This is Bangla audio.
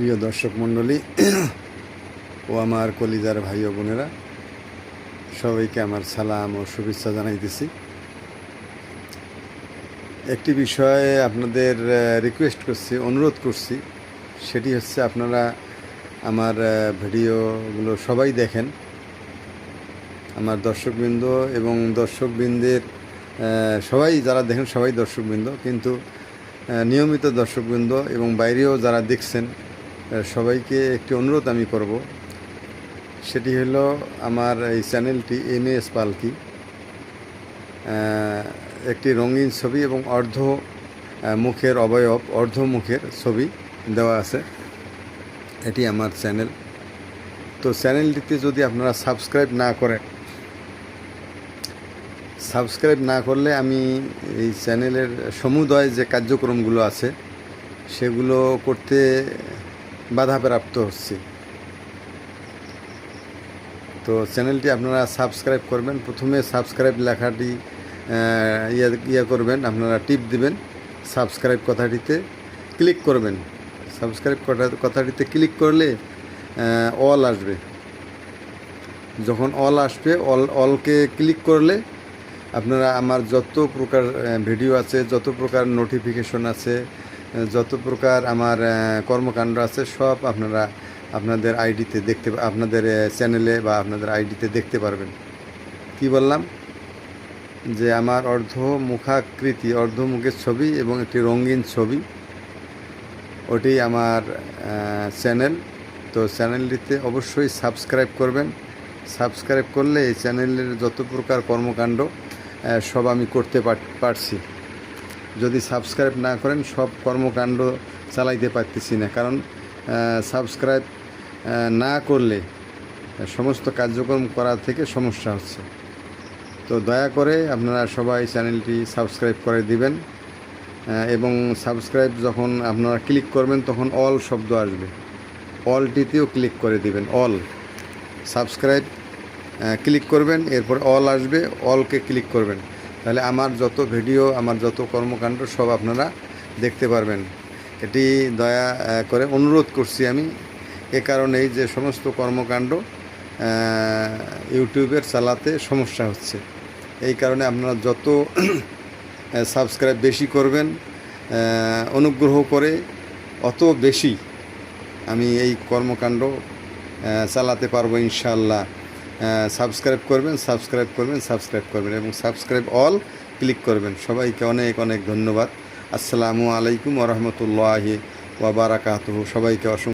প্রিয় দর্শক মণ্ডলী ও আমার কলিজার ভাই ও বোনেরা, সবাইকে আমার সালাম ও শুভেচ্ছা জানাইতেছি। একটি বিষয়ে আপনাদের রিকোয়েস্ট করছি, অনুরোধ করছি, সেটি হচ্ছে আপনারা আমার ভিডিওগুলো সবাই দেখেন। আমার দর্শকবৃন্দ এবং দর্শকবৃন্দের সবাই যারা দেখেন সবাই দর্শকবৃন্দ, কিন্তু নিয়মিত দর্শকবৃন্দ এবং বাইরেও যারা দেখছেন সবাইকে একটি অনুরোধ আমি করব। সেটি হলো আমার এই চ্যানেলটি এমএস পালকি, একটি রঙিন ছবি এবং মুখের অবয়ব মুখের ছবি দেওয়া আছে। এটি আমার চ্যানেল। তো চ্যানেলটিতে যদি আপনারা সাবস্ক্রাইব না করলে আমি এই চ্যানেলের সমুদয় যে কার্যক্রমগুলো আছে সেগুলো করতে বাধাপ্রাপ্ত হচ্ছি। তো চ্যানেলটি আপনারা সাবস্ক্রাইব করবেন। প্রথমে সাবস্ক্রাইব লেখাটি করবেন, আপনারা টিপ দিবেন, সাবস্ক্রাইব কথাটিতে ক্লিক করবেন। সাবস্ক্রাইব কথাটিতে ক্লিক করলে অল আসবে। যখন অল আসবে, অলকে ক্লিক করলে আপনারা আমার যত প্রকার ভিডিও আছে, যত প্রকার নোটিফিকেশন আছে, যত প্রকার আমার কর্মকাণ্ড আছে, সব আপনারা আপনাদের আইডিতে আপনাদের চ্যানেলে বা আপনাদের আইডিতে দেখতে পারবেন। কি বললাম যে আমার অর্ধমুখের ছবি এবং একটি রঙিন ছবি, ওটি আমার চ্যানেল। তো চ্যানেলটিতে অবশ্যই সাবস্ক্রাইব করবেন। সাবস্ক্রাইব করলে এই চ্যানেলের যত প্রকার কর্মকাণ্ড সব আমি করতে পারছি। যদি সাবস্ক্রাইব না করেন সব কর্মকাণ্ড চালাইতে পারতেছি না, কারণ সাবস্ক্রাইব না করলে সমস্ত কার্যক্রম করা থেকে সমস্যা হচ্ছে। তো দয়া করে আপনারা সবাই চ্যানেলটি সাবস্ক্রাইব করে দিবেন, এবং সাবস্ক্রাইব যখন আপনারা ক্লিক করবেন তখন অল শব্দ আসবে, অলটিতেও ক্লিক করে দিবেন। অল সাবস্ক্রাইব ক্লিক করবেন, এরপর অল আসবে, অলকে ক্লিক করবেন। তাহলে আমার যত ভিডিও, আমার যত কর্মকাণ্ড সব আপনারা দেখতে পারবেন। এটি দয়া করে অনুরোধ করছি আমি, এ কারণেই যে সমস্ত কর্মকাণ্ড ইউটিউবের চালাতে সমস্যা হচ্ছে। এই কারণে আপনারা যত সাবস্ক্রাইব বেশি করবেন, অনুগ্রহ করে অত বেশি আমি এই কর্মকাণ্ড চালাতে পারবো ইনশাআল্লাহ। সাবস্ক্রাইব করবেন এবং সাবস্ক্রাইব অল ক্লিক করবেন। সবাইকে অনেক অনেক ধন্যবাদ। আসসালামু আলাইকুম ওয়া রাহমাতুল্লাহি ওয়া বারাকাতুহু। সবাইকে